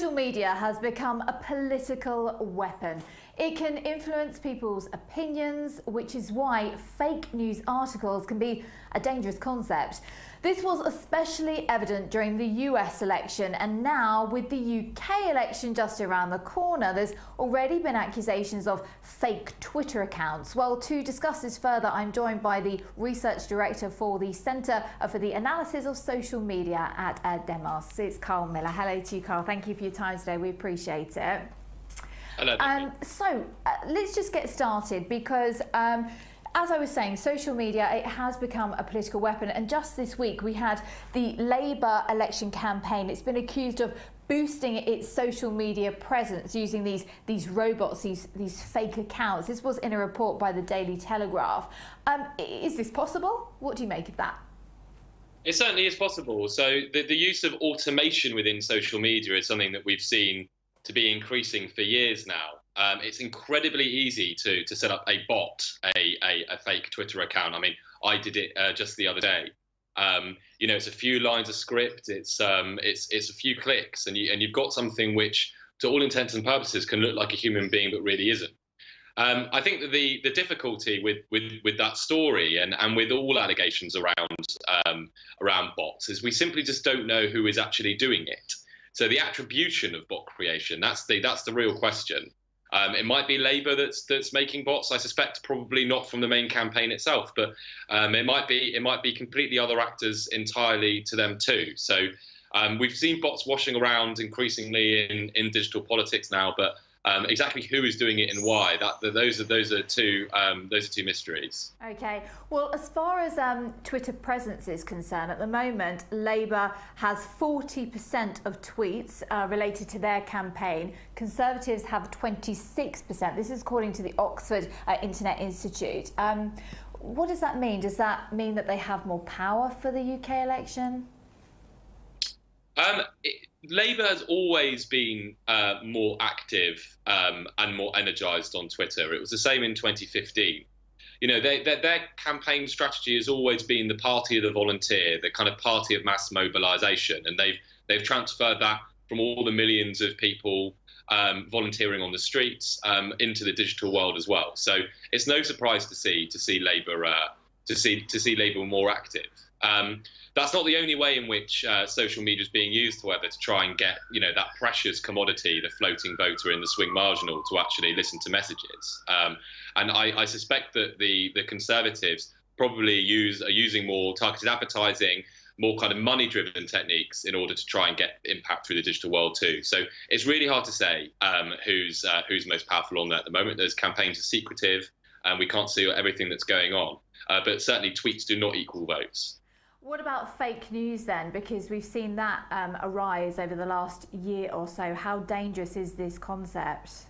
Social media has become a political weapon. It can influence people's opinions, which is why fake news articles can be a dangerous concept. This was especially evident during the US election, and now with the UK election just around the corner, there's already been accusations of fake Twitter accounts. Well, to discuss this further, I'm joined by the research director for the Centre for the Analysis of Social Media at Demos. It's Carl Miller. Hello to you, Carl. Thank you for your time today. We appreciate it. Hello. Let's just get started because as I was saying, social media, it has become a political weapon. And just this week, we had the Labour election campaign. It's been accused of boosting its social media presence using these robots, these fake accounts. This was in a report by the Daily Telegraph. Is this possible? What do you make of that? It certainly is possible. So the use of automation within social media is something that we've seen to be increasing for years now. It's incredibly easy to set up a bot, a fake Twitter account. I mean, I did it just the other day. It's a few lines of script. It's a few clicks, and you've got something which, to all intents and purposes, can look like a human being but really isn't. I think that the difficulty with that story and with all allegations around bots is we simply just don't know who is actually doing it. So the attribution of bot creation, that's the real question. It might be Labour that's making bots. I suspect probably not from the main campaign itself, but it might be completely other actors entirely to them too. So we've seen bots washing around increasingly in digital politics now, but exactly who is doing it and why, those are two mysteries. Okay. Well, as far as Twitter presence is concerned, at the moment, Labour has 40% of tweets related to their campaign. Conservatives have 26%. This is according to the Oxford Internet Institute. What does that mean? Does that mean that they have more power for the UK election? Labour has always been more active and more energised on Twitter. It was the same in 2015. Their campaign strategy has always been the party of the volunteer, the kind of party of mass mobilisation, and they've transferred that from all the millions of people volunteering on the streets into the digital world as well. So it's no surprise to see Labour Labour more active. That's not the only way in which social media is being used, however, to try and get that precious commodity, the floating voter in the swing marginal, to actually listen to messages. And I suspect that the Conservatives probably are using more targeted advertising, more kind of money-driven techniques in order to try and get impact through the digital world too. So it's really hard to say who's most powerful on that at the moment. Those campaigns are secretive, and we can't see everything that's going on. But certainly tweets do not equal votes. What about fake news then? Because we've seen that arise over the last year or so. How dangerous is this concept?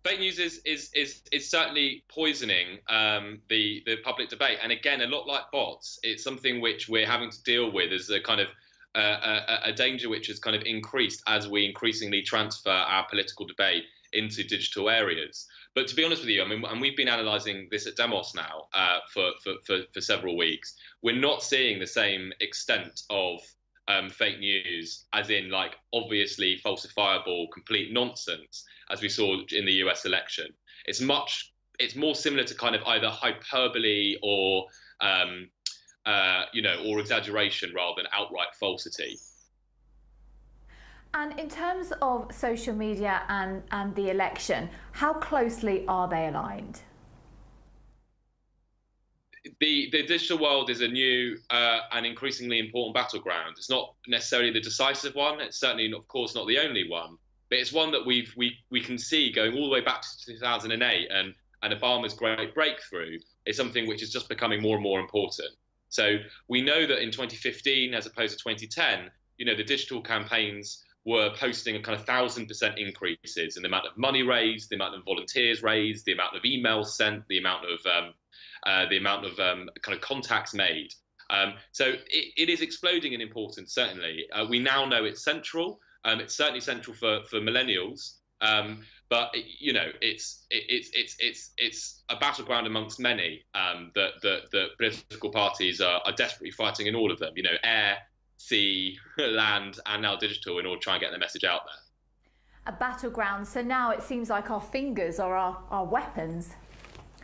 Fake news is certainly poisoning the public debate. And again, a lot like bots, it's something which we're having to deal with as a kind of a danger which has kind of increased as we increasingly transfer our political debate into digital areas. But to be honest with you, I mean, and we've been analysing this at Demos now for several weeks. We're not seeing the same extent of fake news, as in like obviously falsifiable, complete nonsense, as we saw in the US election. It's more similar to kind of either hyperbole or or exaggeration rather than outright falsity. And in terms of social media and the election, how closely are they aligned? The digital world is a new and increasingly important battleground. It's not necessarily the decisive one. It's certainly, of course, not the only one. But it's one that we can see going all the way back to 2008 and Obama's great breakthrough is something which is just becoming more and more important. So we know that in 2015, as opposed to 2010, the digital campaigns were posting a kind of 1,000% increases in the amount of money raised, the amount of volunteers raised, the amount of emails sent, the amount of kind of contacts made. So it is exploding in importance. Certainly, we now know it's central. It's certainly central for millennials. But it's a battleground amongst many that political parties are desperately fighting in all of them. Air, sea, land, and now digital in order to try and get their message out there. A battleground. So now it seems like our fingers are our weapons.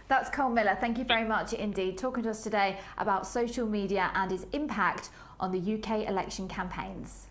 That's Cole Miller. Thank you very much indeed, talking to us today about social media and its impact on the UK election campaigns.